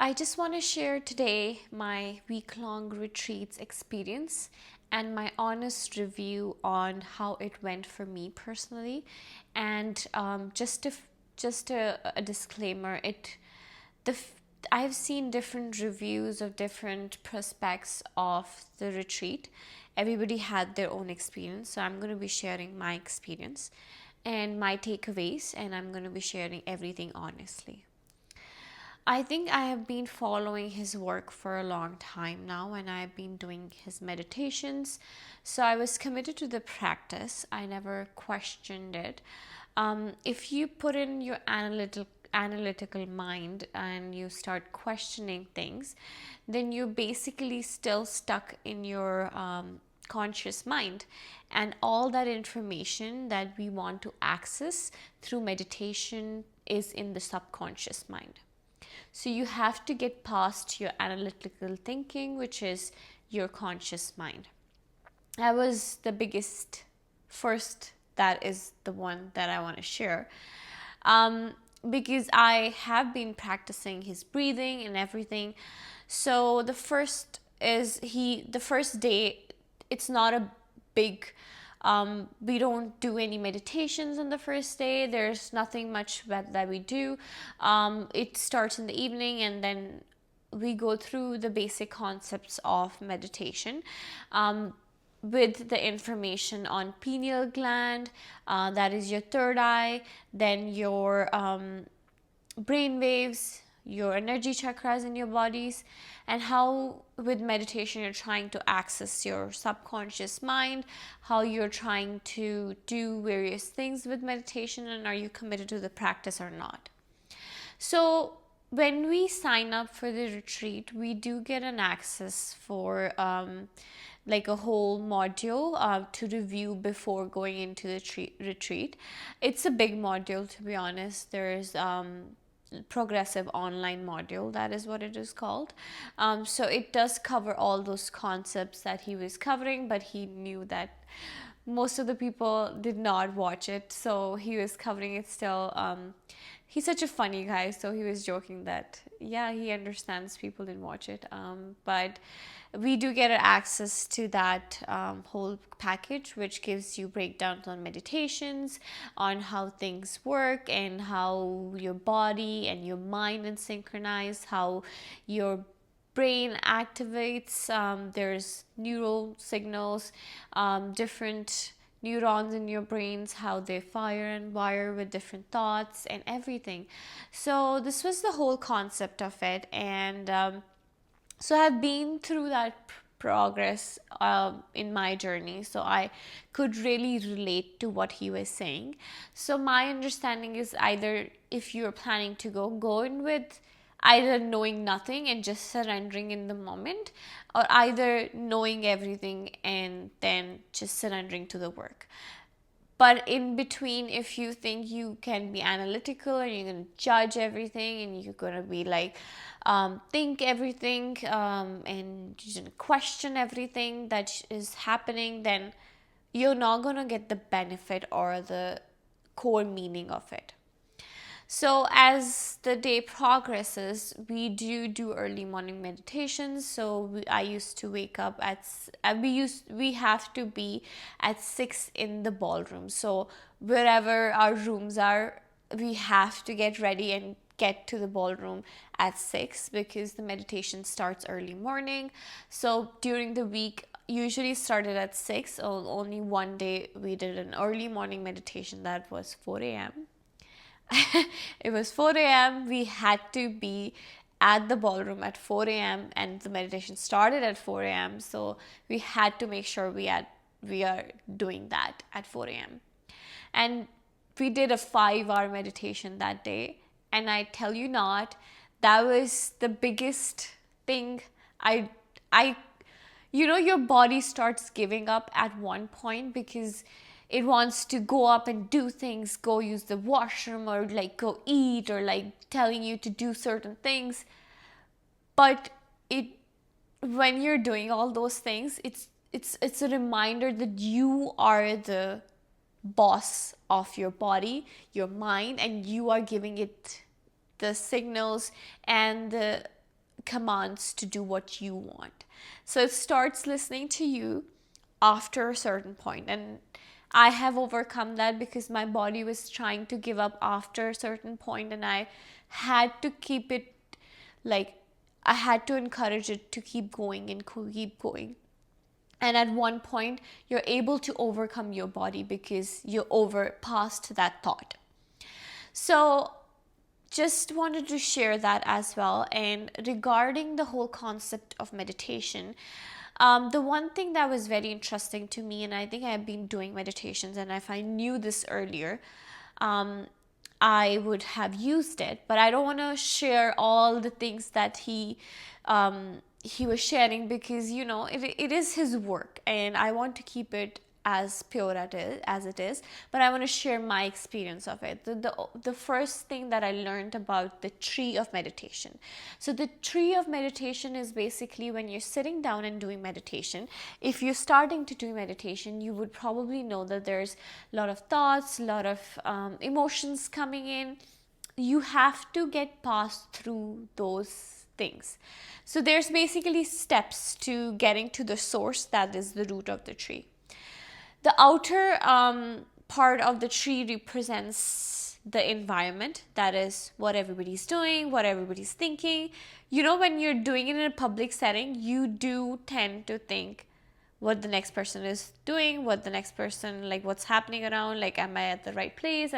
I just want to share today my week-long retreats experience and my honest review on how it went for me personally. And just a disclaimer, the I've seen different reviews of different prospects of the retreat. Everybody had their own experience, so I'm going to be sharing my experience and my takeaways, and I'm going to be sharing everything honestly. I think I have been following his work for a long time now, and I've been doing his meditations. So I was committed to the practice. I never questioned it. If you put in your analytical mind and you start questioning things, then you're basically still stuck in your conscious mind, and all that information that we want to access through meditation is in the subconscious mind. So you have to get past your analytical thinking, which is your conscious mind. That was the biggest first, that is the one that I want to share. Um, because I have been practicing his breathing and everything. So the first day, it's not a big we don't do any meditations on the first day. There's nothing much that we do. It starts in the evening, and then we go through the basic concepts of meditation, with the information on pineal gland, that is your third eye, then your brain waves, your energy chakras in your bodies, and how with meditation you're trying to access your subconscious mind, how you're trying to do various things with meditation, and are you committed to the practice or not. So when we sign up for the retreat, we do get an access for like a whole module to review before going into the retreat. It's a big module, to be honest. There's progressive online module, that is what it is called. So it does cover all those concepts that he was covering, but he knew that most of the people did not watch it, so he was covering it still. He's such a funny guy, so he was joking that yeah, he understands people didn't watch it, but we do get access to that whole package, which gives you breakdowns on meditations, on how things work, and how your body and your mind is synchronized, how your brain activates. There's neural signals, different neurons in your brains, how they fire and wire with different thoughts and everything. So this was the whole concept of it, and so I've been through that progress in my journey, so I could really relate to what he was saying. So my understanding is, either if you're planning to go in with either knowing nothing and just surrendering in the moment, or either knowing everything and then just surrendering to the work. But in between, if you think you can be analytical and you're going to judge everything and you're going to be like, think everything, and you're going to question everything that is happening, then you're not going to get the benefit or the core meaning of it. So as the day progresses, we do early morning meditations. So I used to wake up at we have to be at 6 in the ballroom. So wherever our rooms are, we have to get ready and get to the ballroom at 6, because the meditation starts early morning. So during the week, usually started at 6. Only one day we did an early morning meditation, that was 4 a.m. It was 4 a.m. We had to be at the ballroom at 4 a.m. and the meditation started at 4 a.m. So we had to make sure we are doing that at 4 a.m. And we did a 5-hour meditation that day. And I tell you not, that was the biggest thing. I your body starts giving up at one point, because it wants to go up and do things, go use the washroom, or like go eat, or like telling you to do certain things. But it when you're doing all those things, it's a reminder that you are the boss of your body, your mind, and you are giving it the signals and the commands to do what you want. So it starts listening to you after a certain point. And I have overcome that because my body was trying to give up after a certain point, and I had to keep it, like, I had to encourage it to keep going and keep going. And at one point, you're able to overcome your body because you're over past that thought. So just wanted to share that as well. And regarding the whole concept of meditation, the one thing that was very interesting to me, and I think I've been doing meditations, and if I knew this earlier, I would have used it, but I don't want to share all the things that he was sharing, because it is his work, and I want to keep it as pure as it is, but I want to share my experience of it. The first thing that I learned about the tree of meditation. So the tree of meditation is basically when you're sitting down and doing meditation. If you're starting to do meditation, you would probably know that there's a lot of thoughts, a lot of emotions coming in. You have to get past through those things. So there's basically steps to getting to the source, that is the root of the tree. The outer part of the tree represents the environment, that is what everybody's doing, what everybody's thinking. When you're doing it in a public setting, you do tend to think what the next person is doing, what the next person, like what's happening around, like am I at the right place?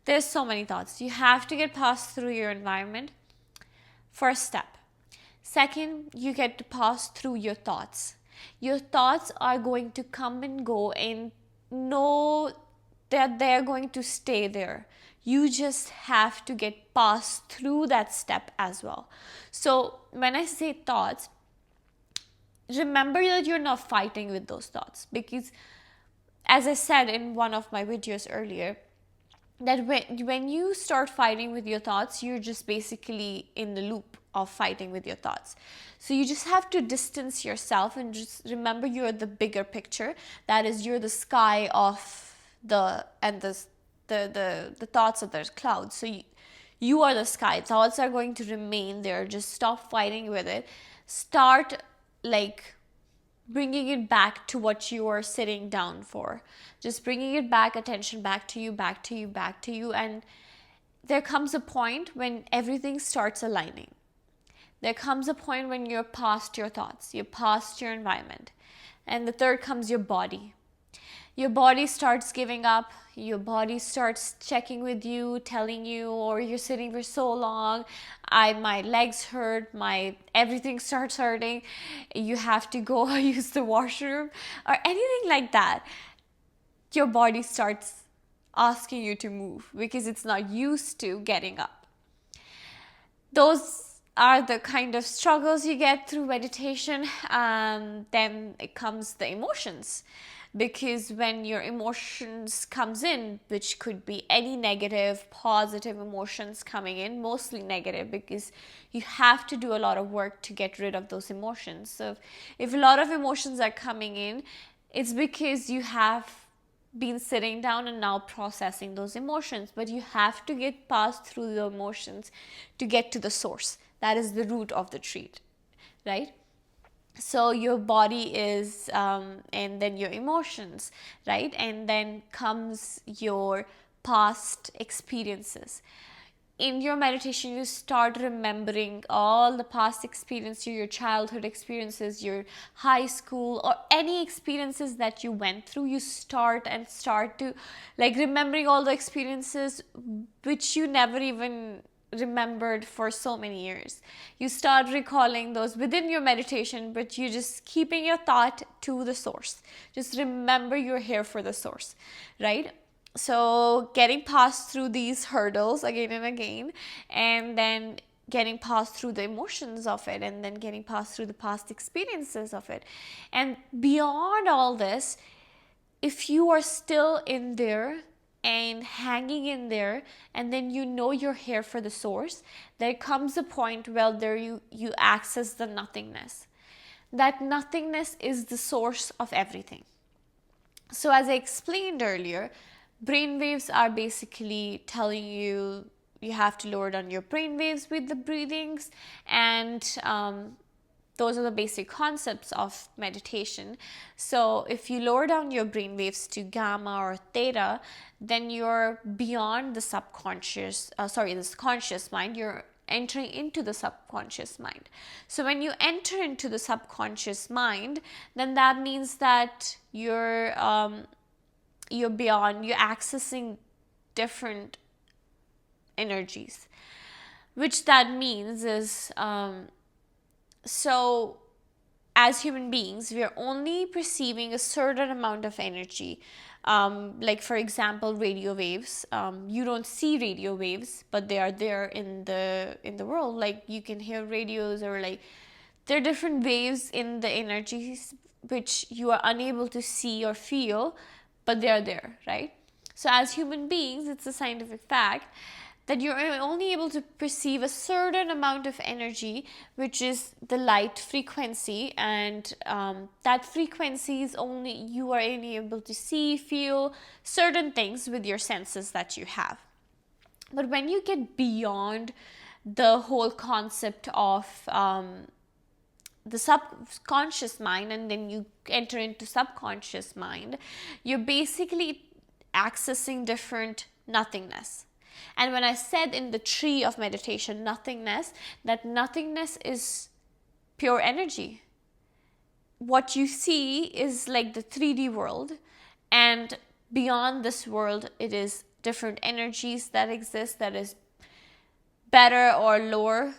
There's so many thoughts. You have to get past through your environment. First step. Second, you get to pass through your thoughts. Your thoughts are going to come and go, and know that they're going to stay there. You just have to get past through that step as well. So when I say thoughts, remember that you're not fighting with those thoughts, because as I said in one of my videos earlier, that when you start fighting with your thoughts, you're just basically in the loop of fighting with your thoughts. So you just have to distance yourself and just remember you're the bigger picture. That is, you're the sky of the thoughts of the clouds. So you are the sky. Thoughts are going to remain there. Just stop fighting with it. Start bringing it back to what you are sitting down for. Just bringing it back, attention back to you, back to you, back to you. And there comes a point when everything starts aligning. There comes a point when you're past your thoughts, you're past your environment. And the third comes your body. Your body starts giving up. Your body starts checking with you, telling you, or you're sitting for so long, my legs hurt, everything starts hurting. You have to go use the washroom or anything like that. Your body starts asking you to move because it's not used to getting up. Those are the kind of struggles you get through meditation. Then it comes the emotions, because when your emotions comes in, which could be any negative, positive emotions coming in, mostly negative, because you have to do a lot of work to get rid of those emotions. So if a lot of emotions are coming in, it's because you have been sitting down and now processing those emotions, but you have to get past through the emotions to get to the source. That is the root of the tree, right? So your body is, and then your emotions, right? And then comes your past experiences. In your meditation, you start remembering all the past experiences, your childhood experiences, your high school, or any experiences that you went through. You start to remembering all the experiences which you never even remembered for so many years. You start recalling those within your meditation, but you're just keeping your thought to the source. Just remember you're here for the source, right? So getting past through these hurdles again and again, and then getting past through the emotions of it, and then getting past through the past experiences of it. And beyond all this, if you are still in there and hanging in there, and then you're here for the source, there comes a point where you access the nothingness. That nothingness is the source of everything. So as I explained earlier, brainwaves are basically telling you you have to lower down your brain waves with the breathings, and those are the basic concepts of meditation. So if you lower down your brain waves to gamma or theta, then you're beyond the this conscious mind. You're entering into the subconscious mind. So when you enter into the subconscious mind, then that means that you're beyond, you're accessing different energies, which that means is so as human beings, we are only perceiving a certain amount of energy. Like for example, radio waves. You don't see radio waves, but they are there in the world. Like you can hear radios, or like there are different waves in the energies which you are unable to see or feel, but they are there, right? So as human beings, it's a scientific fact that you're only able to perceive a certain amount of energy, which is the light frequency, and that frequency is only, you are only able to see, feel certain things with your senses that you have. But when you get beyond the whole concept of the subconscious mind, and then you enter into subconscious mind, you're basically accessing different nothingness. And when I said in the tree of meditation, nothingness, that nothingness is pure energy. What you see is like the 3D world, and beyond this world, it is different energies that exist, that is better or lower,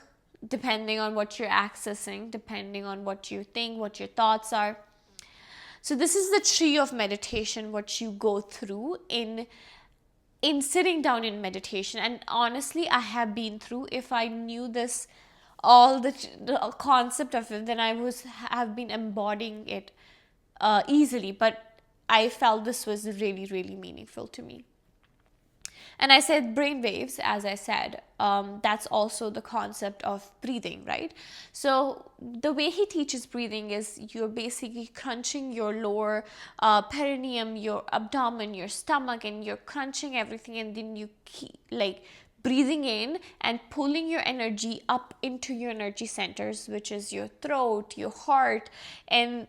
depending on what you're accessing, depending on what you think, what your thoughts are. So this is the tree of meditation, what you go through in sitting down in meditation. And honestly, I have been through, if I knew this, all the concept of it, then I have been embodying it easily. But I felt this was really, really meaningful to me. And I said brain waves, as I said, that's also the concept of breathing, right? So the way he teaches breathing is you're basically crunching your lower perineum, your abdomen, your stomach, and you're crunching everything, and then you keep like breathing in and pulling your energy up into your energy centers, which is your throat, your heart, and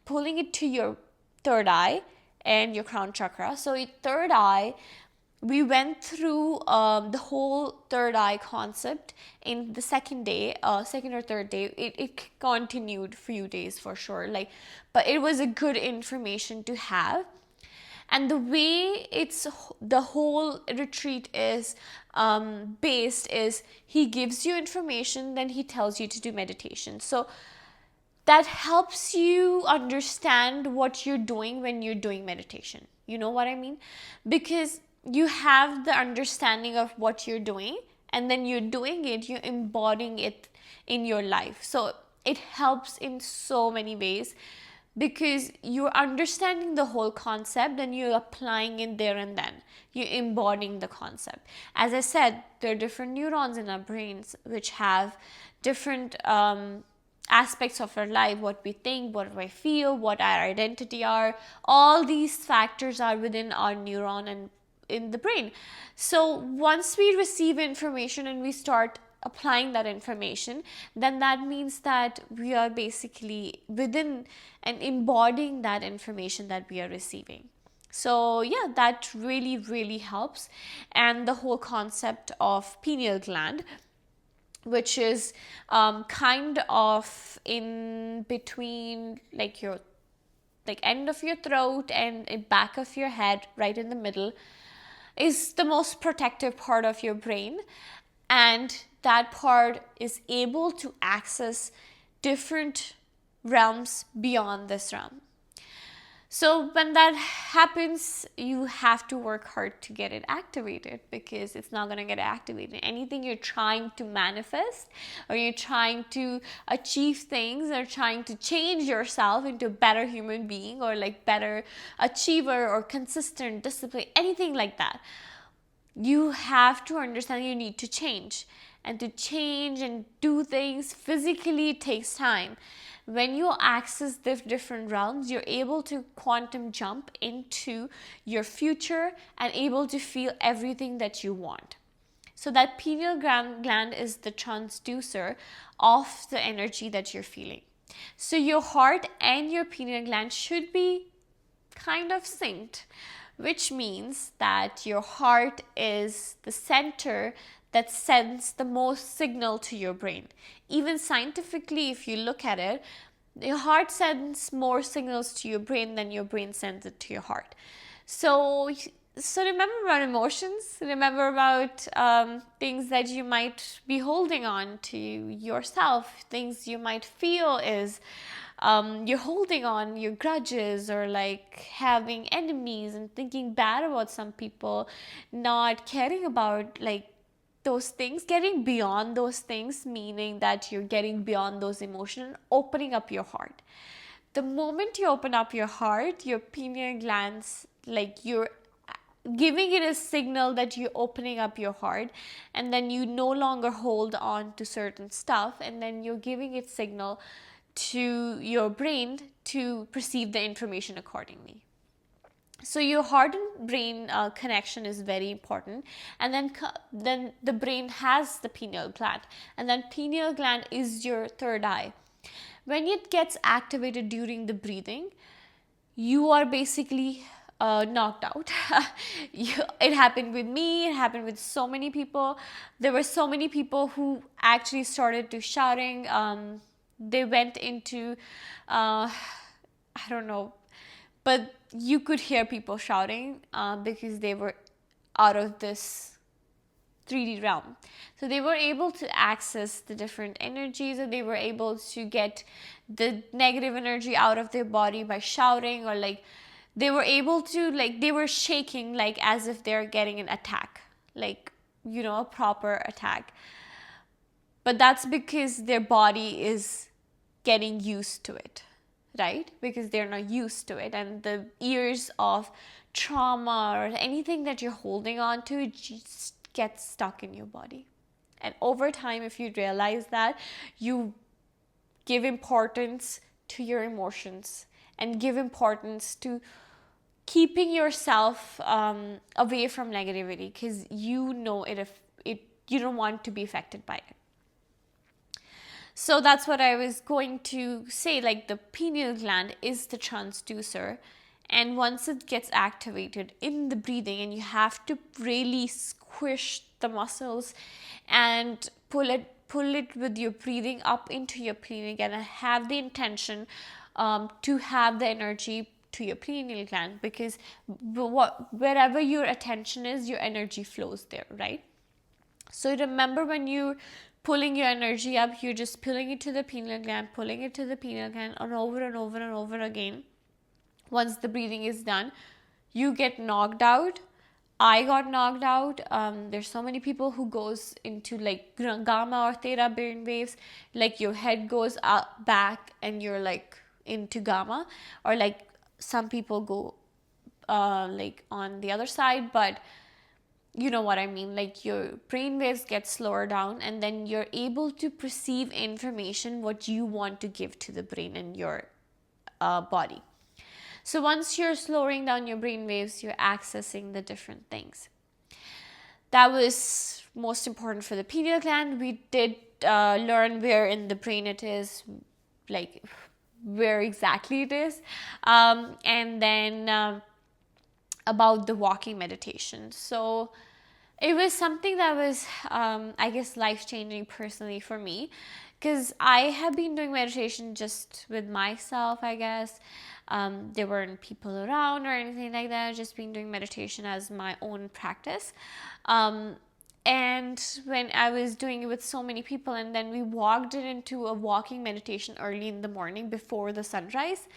pulling it to your third eye and your crown chakra. So your third eye, we went through the whole third eye concept in the second or third day. It continued a few days for sure, like, but it was a good information to have. And the way the whole retreat is based is he gives you information, then he tells you to do meditation. So that helps you understand what you're doing when you're doing meditation. You know what I mean? Because you have the understanding of what you're doing, and then you're doing it, you're embodying it in your life. So it helps in so many ways, because you're understanding the whole concept and you're applying it there and then. You're embodying the concept. As I said, there are different neurons in our brains which have different aspects of our life, what we think, what we feel, what our identity are. All these factors are within our neuron and in the brain. So once we receive information and we start applying that information, then that means that we are basically within and embodying that information that we are receiving. So yeah, that really, really helps. And the whole concept of pineal gland, which is kind of in between like your end of your throat and back of your head, right in the middle, is the most protective part of your brain, and that part is able to access different realms beyond this realm. So when that happens, you have to work hard to get it activated, because it's not going to get activated. Anything you're trying to manifest, or you're trying to achieve things, or trying to change yourself into a better human being, or like better achiever or consistent discipline, anything like that, you have to understand you need to change. And to change and do things physically takes time. When you access the different realms, you're able to quantum jump into your future and able to feel everything that you want. So that pineal gland is the transducer of the energy that you're feeling. So your heart and your pineal gland should be kind of synced, which means that your heart is the center that sends the most signal to your brain. Even scientifically, if you look at it, your heart sends more signals to your brain than your brain sends it to your heart. So remember about emotions. Remember about things that you might be holding on to yourself. Things you might feel is you're holding on your grudges, or like having enemies and thinking bad about some people, not caring about like those things, getting beyond those things, meaning that you're getting beyond those emotions, opening up your heart. The moment you open up your heart, your pineal glands, like you're giving it a signal that you're opening up your heart, and then you no longer hold on to certain stuff, and then you're giving it signal to your brain to perceive the information accordingly. So your heart and brain connection is very important, and then the brain has the pineal gland, and then pineal gland is your third eye. When it gets activated during the breathing, you are basically knocked out. It happened with me. It happened with so many people. There were so many people who actually started to shouting. They went into I don't know, but you could hear people shouting because they were out of this 3D realm. So they were able to access the different energies, and they were able to get the negative energy out of their body by shouting, or like they were able to, like, they were shaking like as if they're getting an attack, like, you know, a proper attack. But that's because their body is getting used to it, right? Because they're not used to it, and the years of trauma or anything that you're holding on to just gets stuck in your body. And over time, if you realize that, you give importance to your emotions and give importance to keeping yourself away from negativity, because you know it you don't want to be affected by it. So that's what I was going to say, like the pineal gland is the transducer, and once it gets activated in the breathing, and you have to really squish the muscles and pull it with your breathing up into your pineal gland, and have the intention to have the energy to your pineal gland, because wherever your attention is, your energy flows there, right? So remember, when you're pulling your energy up, you're just pulling it to the pineal gland, pulling it to the pineal gland, and over and over and over again. Once the breathing is done, you get knocked out. I got knocked out. There's so many people who goes into like gamma or theta brain waves, like your head goes up back and you're like into gamma, or like some people go like on the other side, but you know what I mean, like your brain waves get slower down, and then you're able to perceive information what you want to give to the brain and your body. So once you're slowing down your brain waves, you're accessing the different things. That was most important for the pineal gland. We did learn where in the brain it is, like where exactly it is, and then about the walking meditation. So it was something that was, I guess, life-changing personally for me, because I have been doing meditation just with myself, I guess. There weren't people around or anything like that. I've just been doing meditation as my own practice. And when I was doing it with so many people, and then we walked it into a walking meditation early in the morning before the sunrise,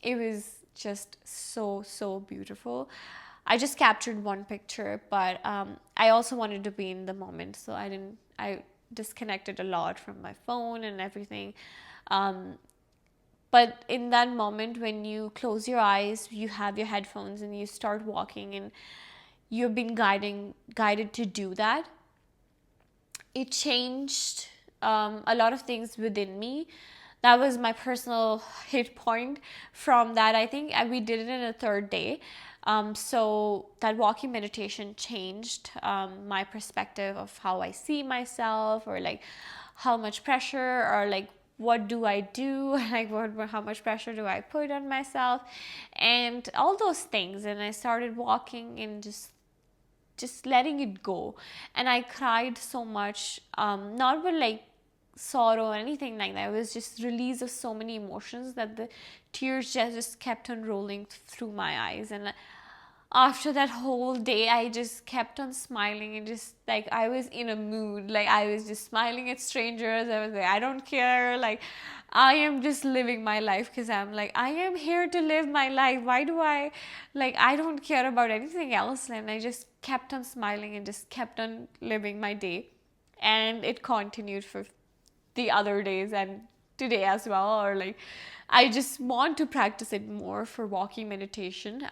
it was just so beautiful. I just captured one picture, but I also wanted to be in the moment, so I disconnected a lot from my phone and everything. But in that moment, when you close your eyes, you have your headphones and you start walking, and you've been guided to do that, it changed a lot of things within me. That was my personal hit point. From that, I think we did it in a third day. So that walking meditation changed my perspective of how I see myself, or like how much pressure, or like what do I do, like how much pressure do I put on myself, and all those things. And I started walking and just letting it go. And I cried so much, not with like sorrow or anything like that. It was just release of so many emotions that the tears just kept on rolling through my eyes. And after that whole day, I just kept on smiling, and just like I was in a mood, like I was just smiling at strangers. I was like, I don't care, like I am just living my life, because I'm like, I am here to live my life. Why do I, like, I don't care about anything else. And I just kept on smiling and just kept on living my day. And it continued for the other days and today as well. Or like, I just want to practice it more for walking meditation.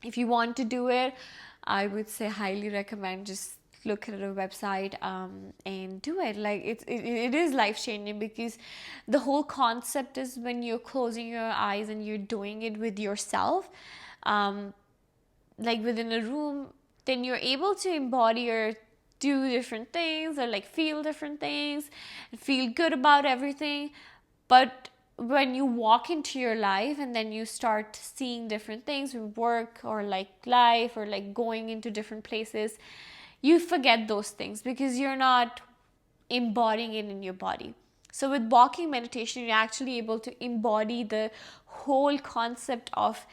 If you want to do it, I would say highly recommend, just look at a website, and do it. Like it is life changing, because the whole concept is when you're closing your eyes and you're doing it with yourself, um, like within a room, then you're able to embody or do different things, or like feel different things and feel good about everything. But when you walk into your life and then you start seeing different things with work, or like life, or like going into different places, you forget those things because you're not embodying it in your body. So with walking meditation, you're actually able to embody the whole concept of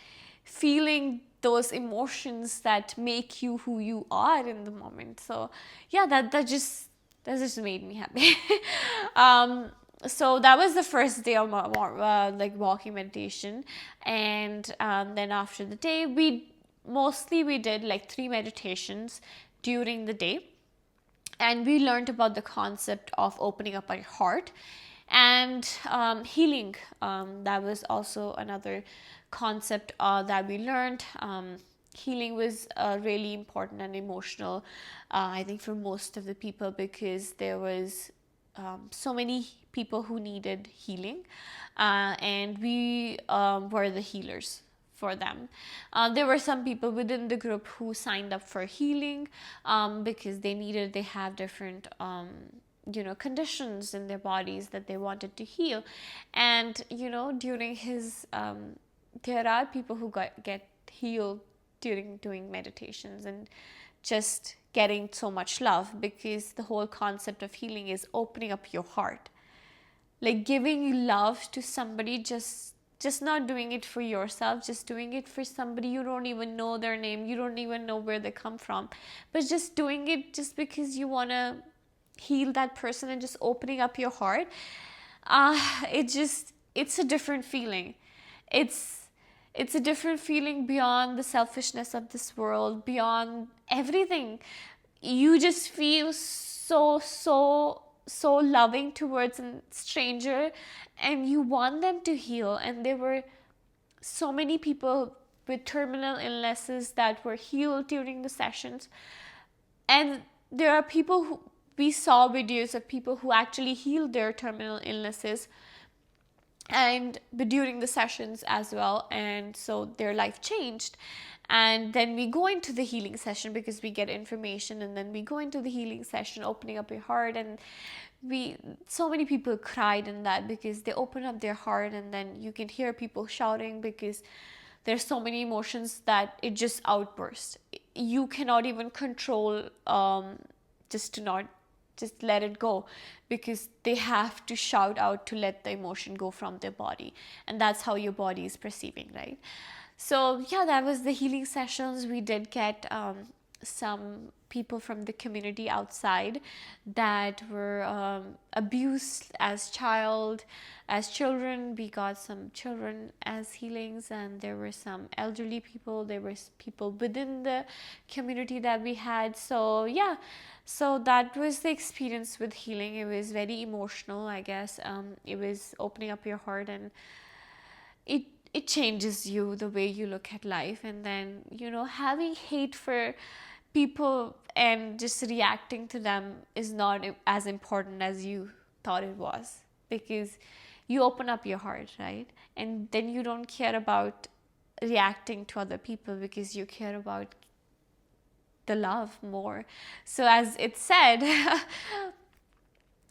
feeling those emotions that make you who you are in the moment. So yeah, that just made me happy. um, so that was the first day of my like walking meditation. And then after the day, we did like 3 meditations during the day, and we learned about the concept of opening up our heart and healing. That was also another concept that we learned. Healing was really important and emotional, I think, for most of the people, because there was so many people who needed healing, and we were the healers for them. There were some people within the group who signed up for healing, because they have different conditions in their bodies that they wanted to heal. And during his there are people who get healed during doing meditations and just getting so much love, because the whole concept of healing is opening up your heart, like giving love to somebody, just not doing it for yourself, just doing it for somebody you don't even know their name, you don't even know where they come from, but just doing it just because you want to heal that person, and just opening up your heart. It's a different feeling. It's it's a different feeling beyond the selfishness of this world, beyond everything. You just feel so loving towards a stranger, and you want them to heal. And there were so many people with terminal illnesses that were healed during the sessions. And there are people who, we saw videos of people who actually healed their terminal illnesses, and but during the sessions as well, and so their life changed. And then we go into the healing session, because we get information, and then we go into the healing session, opening up your heart. And we so many people cried in that, because they open up their heart, and then you can hear people shouting, because there's so many emotions that it just outbursts. You cannot even control, just to not just let it go, because they have to shout out to let the emotion go from their body. And that's how your body is perceiving, right? So yeah, that was the healing sessions. We did get some people from the community outside that were abused as children. We got some children as healings, and there were some elderly people, there were people within the community that we had. So yeah, so that was the experience with healing. It was very emotional, I guess. It was opening up your heart, and it changes you, the way you look at life. And then having hate for people and just reacting to them is not as important as you thought it was, because you open up your heart, right? And then you don't care about reacting to other people because you care about the love more. So as it said,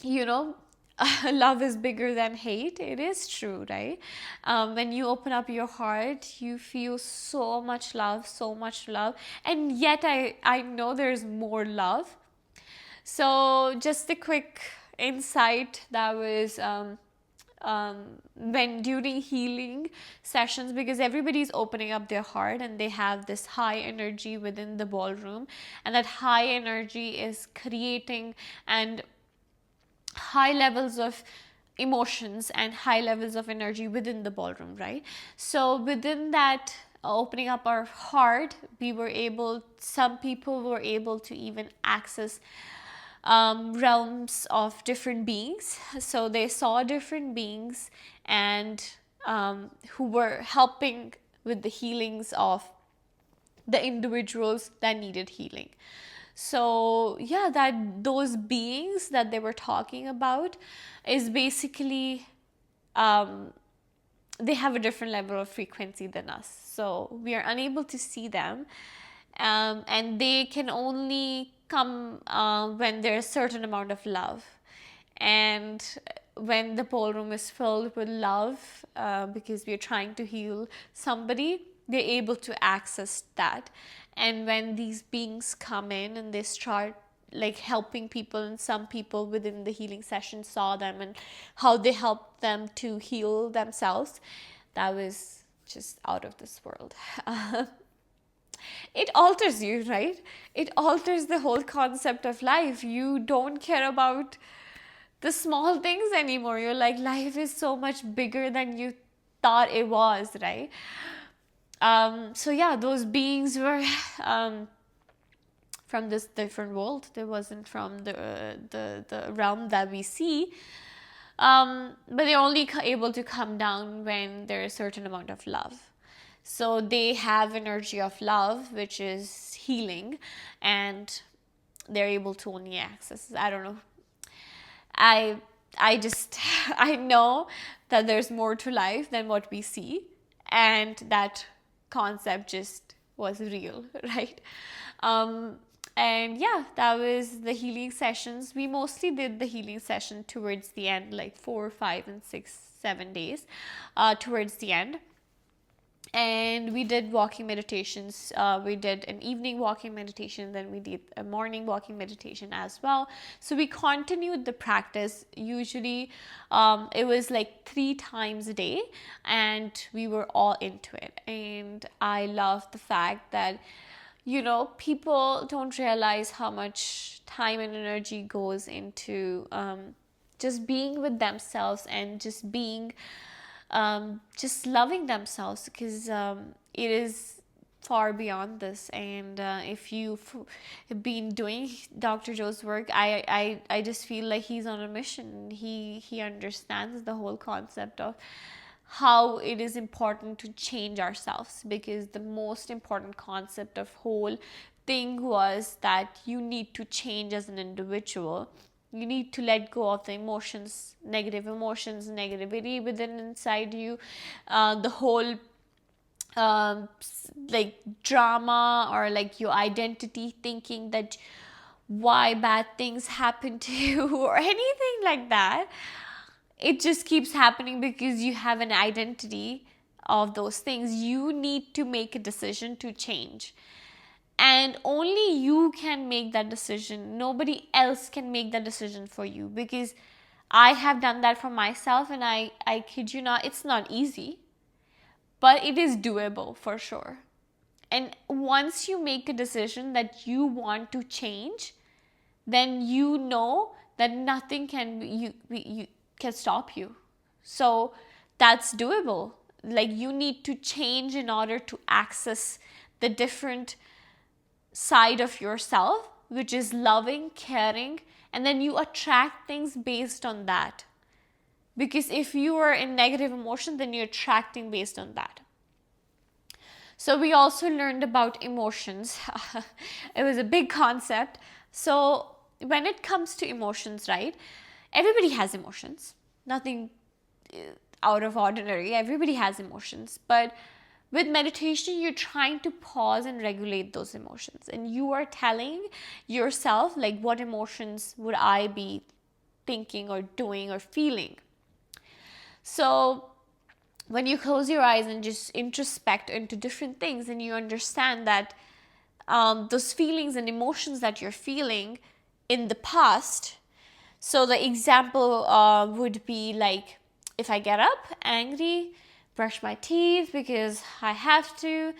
you know, love is bigger than hate. It is true, right? When you open up your heart, you feel so much love, so much love. And yet I know there's more love. So just a quick insight, that was when during healing sessions, because everybody's opening up their heart and they have this high energy within the ballroom, and that high energy is creating and high levels of emotions and high levels of energy within the ballroom, right? So within that opening up our heart, some people were able to even access realms of different beings. So they saw different beings and who were helping with the healings of the individuals that needed healing. So yeah, that those beings that they were talking about is basically they have a different level of frequency than us, so we are unable to see them, and they can only come when there's a certain amount of love. And when the ballroom is filled with love, because we're trying to heal somebody, they're able to access that. And when these beings come in and they start like helping people, and some people within the healing session saw them and how they helped them to heal themselves, that was just out of this world. It alters you, right? It alters the whole concept of life. You don't care about the small things anymore. You're like, life is so much bigger than you thought it was, right? So yeah, those beings were from this different world. They wasn't from the realm that we see. But they're only able to come down when there's a certain amount of love. So they have energy of love, which is healing, and they're able to only access. I don't know. I just I know that there's more to life than what we see, and that concept just was real, right? And yeah, that was the healing sessions. We mostly did the healing session towards the end, like 4, 5, and 6, 7 days towards the end. And we did walking meditations. We did an evening walking meditation, then we did a morning walking meditation as well. So we continued the practice. Usually it was like 3 times a day, and we were all into it. And I love the fact that, you know, people don't realize how much time and energy goes into just being with themselves and just being just loving themselves, because it is far beyond this. And if you've been doing Dr. Joe's work, I just feel like he's on a mission. He understands the whole concept of how it is important to change ourselves, because the most important concept of whole thing was that you need to change as an individual. You need to let go of the emotions, negativity within inside you, the whole like drama, or like your identity thinking that why bad things happen to you or anything like that. It just keeps happening because you have an identity of those things. You need to make a decision to change. And only you can make that decision. Nobody else can make that decision for you, because I have done that for myself, and I kid you not, it's not easy, but it is doable for sure. And once you make a decision that you want to change, then you know that nothing can can stop you. So that's doable. Like, you need to change in order to access the different side of yourself, which is loving, caring, and then you attract things based on that. Because if you are in negative emotion, then you're attracting based on that. So we also learned about emotions. It was a big concept. So when it comes to emotions, right, everybody has emotions. Nothing out of ordinary. Everybody has emotions. But With meditation, you're trying to pause and regulate those emotions, and you are telling yourself, like, what emotions would I be thinking or doing or feeling. So when you close your eyes and just introspect into different things, and you understand that those feelings and emotions that you're feeling in the past. So the example would be like, if I get up angry, brush my teeth because I have to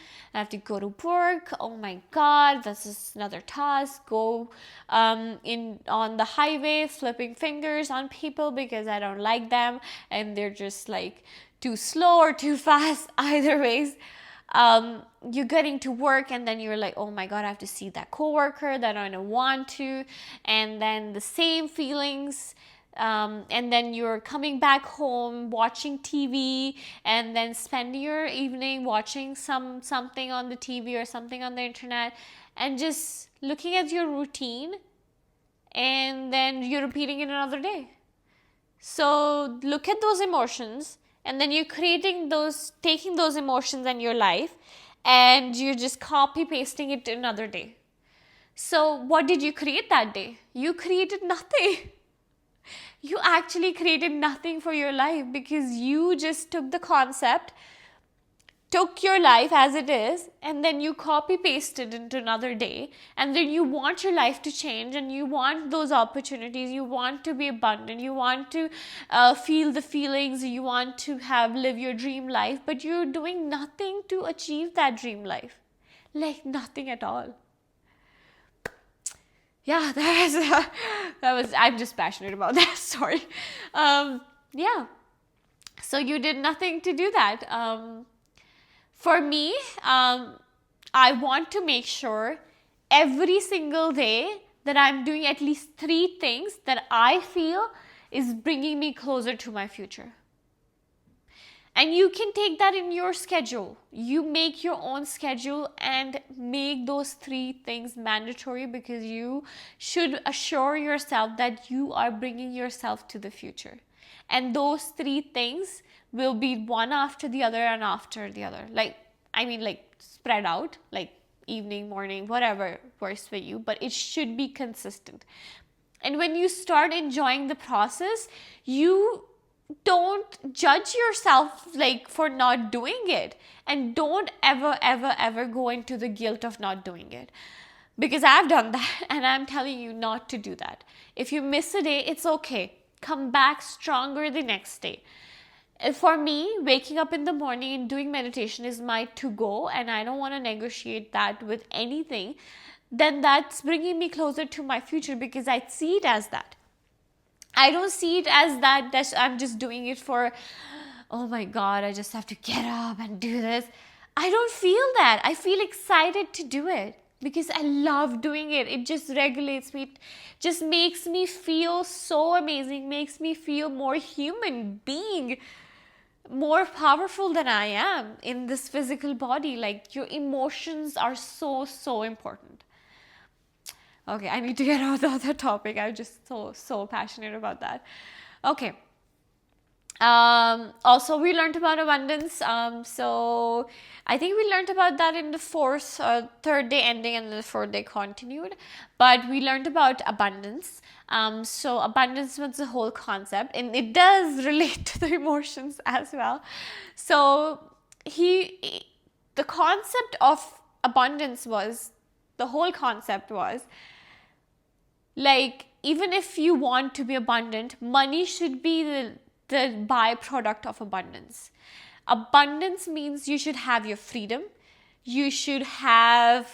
go to work. Oh my God, this is another task. Go in on the highway, flipping fingers on people because I don't like them and they're just like too slow or too fast. Either ways, you're getting to work and then you're like, oh my God, I have to see that coworker that I don't want to, and then the same feelings. And then you're coming back home, watching TV, and then spending your evening watching something on the TV or something on the internet, and just looking at your routine, and then you're repeating it another day. So look at those emotions, and then you're taking those emotions in your life, and you're just copy pasting it to another day. So what did you create that day? You created nothing. You actually created nothing for your life, because you just took the concept, took your life as it is, and then you copy pasted into another day, and then you want your life to change, and you want those opportunities, you want to be abundant, you want to feel the feelings, you want to live your dream life, but you're doing nothing to achieve that dream life, like nothing at all. Yeah, that was I'm just passionate about that story. Yeah, so you did nothing to do that. For me, I want to make sure every single day that I'm doing at least 3 things that I feel is bringing me closer to my future. And you can take that in your schedule. You make your own schedule and make those 3 things mandatory, because you should assure yourself that you are bringing yourself to the future. And those 3 things will be one after the other and after the other. Like spread out, like evening, morning, whatever works for you, but it should be consistent. And when you start enjoying the process, you don't judge yourself like for not doing it, and don't ever go into the guilt of not doing it, because I've done that and I'm telling you not to do that. If you miss a day, it's okay, come back stronger the next day. For me, waking up in the morning and doing meditation is my to-go, and I don't want to negotiate that with anything. Then that's bringing me closer to my future, because I see it as that. I don't see it as that I'm just doing it for, oh my God, I just have to get up and do this. I don't feel that. I feel excited to do it because I love doing it. It just regulates me. It just makes me feel so amazing, makes me feel more human being, more powerful than I am in this physical body. Like, your emotions are so important. Okay, I need to get out of the other topic. I'm just so passionate about that. Okay. Also, we learned about abundance. So I think we learned about that in the third day ending, and the 4th day continued. But we learned about abundance. So abundance was the whole concept, and it does relate to the emotions as well. So the concept of abundance was, the whole concept was, like, even if you want to be abundant, money should be the byproduct of abundance. Abundance means you should have your freedom, you should have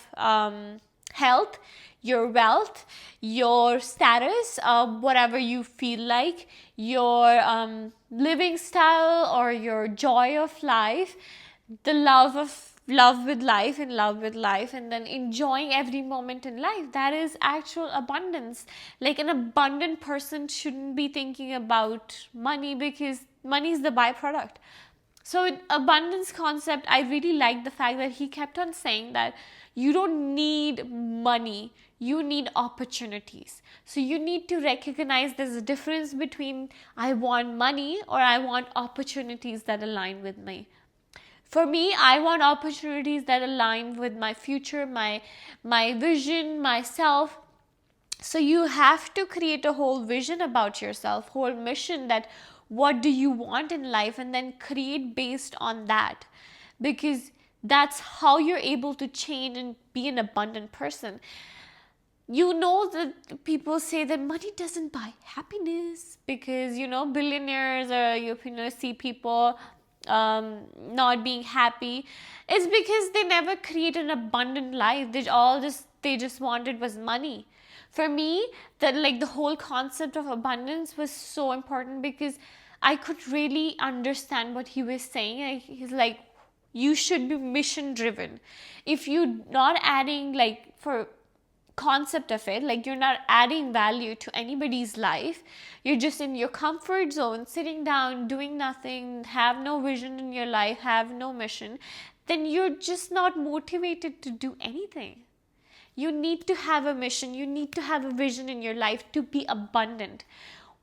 health, your wealth, your status, whatever you feel like, your living style or your joy of life, the love with life, and then enjoying every moment in life. That is actual abundance. Like, an abundant person shouldn't be thinking about money, because money is the byproduct. So abundance concept, I really like the fact that he kept on saying that you don't need money, you need opportunities. So you need to recognize there's a difference between I want money or I want opportunities that align with me. For me, I want opportunities that align with my future, my vision, myself. So you have to create a whole vision about yourself, whole mission, that what do you want in life, and then create based on that, because that's how you're able to change and be an abundant person. You know that people say that money doesn't buy happiness, because billionaires, or see people not being happy. It's because they never create an abundant life. They just wanted was money. For me, that like the whole concept of abundance was so important, because I could really understand what he was saying. He's like, you should be mission driven. If you not adding, like, for concept of it, like, you're not adding value to anybody's life, you're just in your comfort zone, sitting down, doing nothing, have no vision in your life, have no mission, then you're just not motivated to do anything. You need to have a mission, you need to have a vision in your life to be abundant.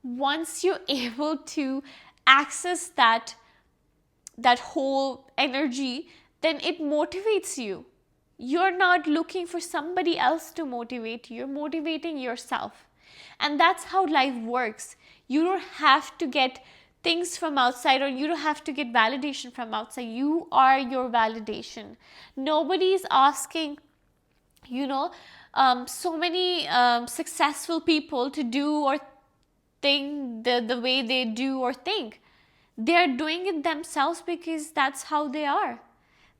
Once you're able to access that whole energy, then it motivates you. You're not looking for somebody else to motivate you, you're motivating yourself. And that's how life works. You don't have to get things from outside, or you don't have to get validation from outside. You are your validation. Nobody's asking so many successful people to do or think the way they do or think. They're doing it themselves, because that's how they are.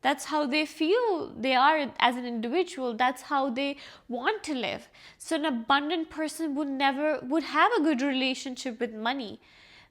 That's how they feel they are as an individual. That's how they want to live. So an abundant person would have a good relationship with money.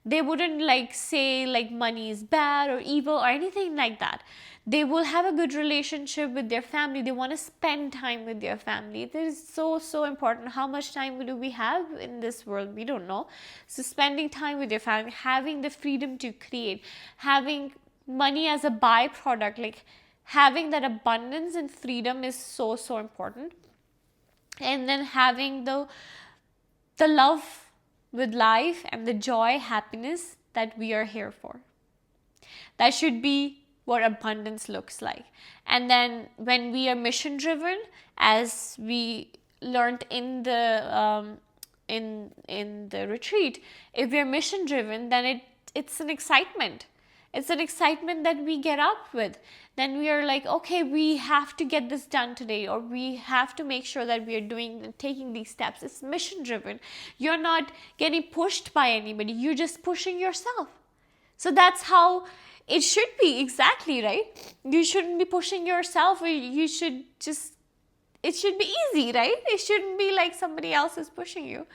They wouldn't say money is bad or evil or anything like that. They will have a good relationship with their family. They want to spend time with their family. It is so important. How much time do we have in this world? We don't know. So spending time with your family, having the freedom to create, having money as a byproduct, like having that abundance and freedom is so important. And then having the love with life and the joy, happiness that we are here for. That should be what abundance looks like. And then when we are mission driven, as we learned in the retreat, if we are mission driven, then it's an excitement. It's an excitement that we get up with. Then we are like, okay, we have to get this done today, or we have to make sure that we are doing and taking these steps. It's mission driven. You're not getting pushed by anybody. You're just pushing yourself. So that's how it should be, exactly, right? You shouldn't be pushing yourself. You should just, it should be easy, right? It shouldn't be like somebody else is pushing you.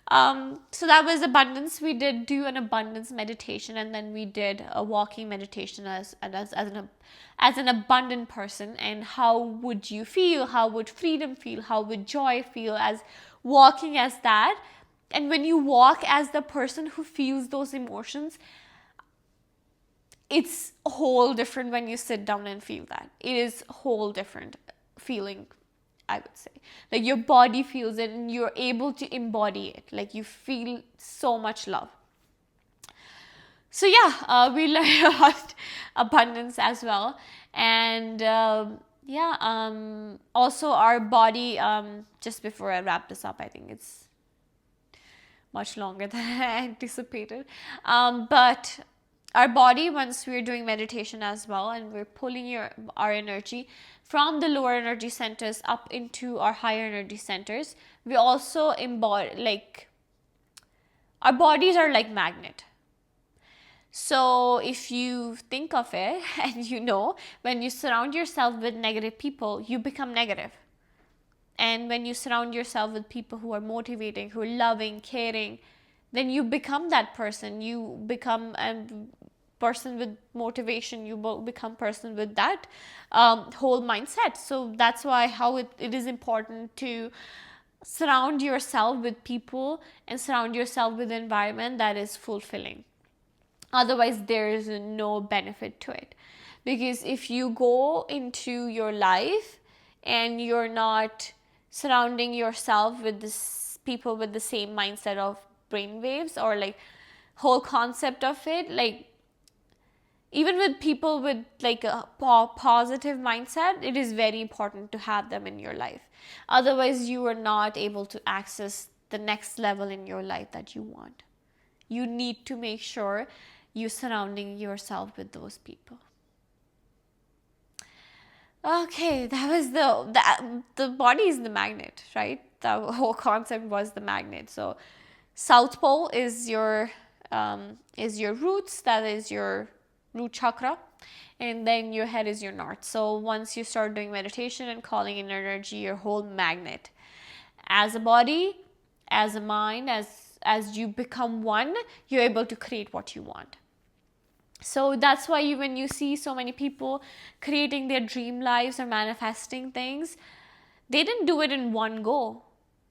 So that was abundance. We did do an abundance meditation, and then we did a walking meditation as an abundant person. And how would you feel? How would freedom feel? How would joy feel as walking as that? And when you walk as the person who feels those emotions, it's a whole different when you sit down and feel that. It is a whole different feeling, I would say. Like your body feels it and you're able to embody it. Like you feel so much love. So yeah, we learned about abundance as well. And also our body, just before I wrap this up, I think it's much longer than I anticipated. But our body, once we're doing meditation as well, and we're pulling our energy from the lower energy centers up into our higher energy centers, we also embody, like, our bodies are like magnet. So if you think of it, and when you surround yourself with negative people, you become negative. And when you surround yourself with people who are motivating, who are loving, caring, then you become that person. You become a person with motivation. You become person with that whole mindset. So that's why how it is important to surround yourself with people and surround yourself with an environment that is fulfilling. Otherwise, there is no benefit to it. Because if you go into your life and you're not surrounding yourself with this people with the same mindset of brainwaves, or like whole concept of it, like Even with people with like a positive mindset, it is very important to have them in your life. Otherwise, you are not able to access the next level in your life that you want. You need to make sure you're surrounding yourself with those people. Okay, that was the body is the magnet, right? The whole concept was the magnet. So South Pole is your roots, that is your root chakra, and then your head is your north. So once you start doing meditation and calling in energy, your whole magnet, as a body, as a mind, as you become one, you're able to create what you want. So that's why when you see so many people creating their dream lives or manifesting things, they didn't do it in one go.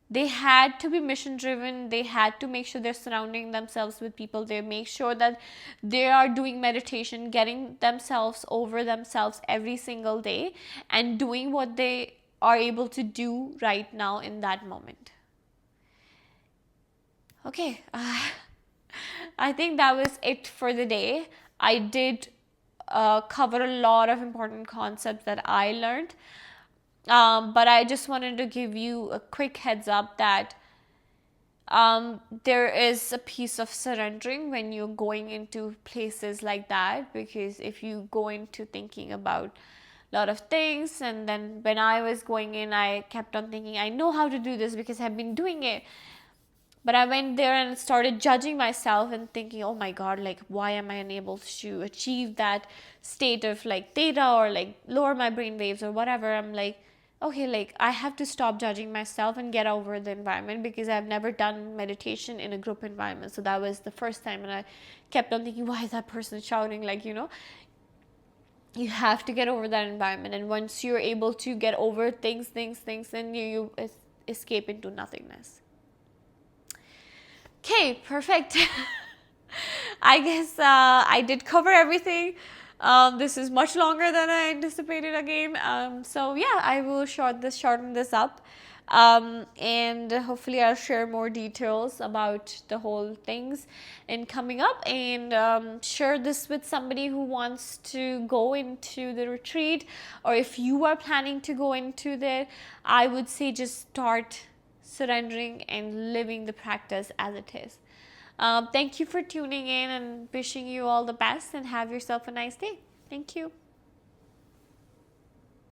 They had to be mission driven. They had to make sure they're surrounding themselves with people. They make sure that they are doing meditation, getting themselves over themselves every single day, and doing what they are able to do right now in that moment. Okay, I think that was it for the day. I did cover a lot of important concepts that I learned. But I just wanted to give you a quick heads up that there is a piece of surrendering when you're going into places like that, because if you go into thinking about a lot of things, and then when I was going in, I kept on thinking, I know how to do this because I've been doing it. But I went there and started judging myself and thinking, oh my God, like, why am I unable to achieve that state of like theta, or like lower my brain waves or whatever? I'm like, okay, like, I have to stop judging myself and get over the environment, because I've never done meditation in a group environment. So that was the first time. And I kept on thinking, why is that person shouting? Like, you have to get over that environment. And once you're able to get over things, then you escape into nothingness. Okay, perfect. I guess I did cover everything. This is much longer than I anticipated again. So yeah, I will shorten this up. And hopefully I'll share more details about the whole things in coming up, and share this with somebody who wants to go into the retreat, or if you are planning to go into there, I would say just start surrendering and living the practice as it is. Thank you for tuning in, and wishing you all the best, and have yourself a nice day. Thank you.